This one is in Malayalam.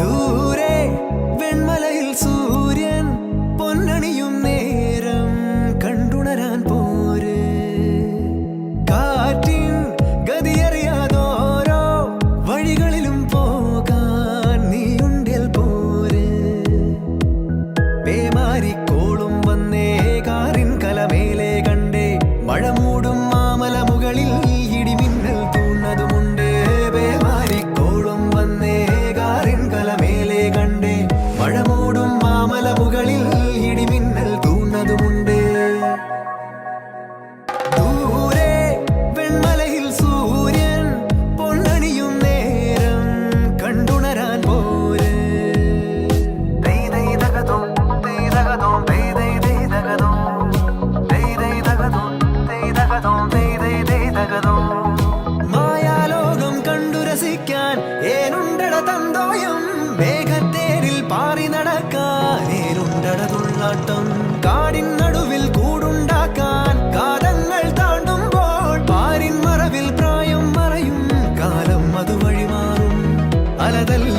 ദൂരെ വെൺമലയിൽ സൂര്യൻ പൊന്നണിയും നേരം കണ്ടുണരാൻ പോര്. കാറ്റിൻ ഗതിയറിയാതോരോ വഴികളിലും പോകാൻ നീയുണ്ടേൽ പോര്. പേമാരിക്കോളും വന്നേ കാറിൻ കലമേലെ കണ്ടേ മഴ മൂടും മാമല മുകളിൽ ഇടിമിന്നൽ തൂന്നതുമുണ്ട്. പേമാരിക്കോളും വന്നേ കാറിൻ കലമേലെ കണ്ടേ മഴ മൂടും മാമല മുകളിൽ ഇടിമിന്നൽ തൂന്നതുമുണ്ട്. ദൂരെ വെൺമലയിൽ സൂര്യൻ പൊന്നണിയും നേരം കണ്ടുണരാൻ പോര്. മായാലോകം കണ്ടു രസിക്കാൻ ഏനുണ്ടട തന്തോയം. മേഘത്തേരിൽ പാറി നടക്കാൻ ഏനുണ്ടട തുള്ളാട്ടം. കാടിൻ നടുവിൽ കൂടുണ്ടാക്കാൻ കാലങ്ങൾ താണ്ടുമ്പോൾ പാരിൻ മറവിൽ പ്രായം മറയും കാലം അത് വഴിമാറും. അലതല്ല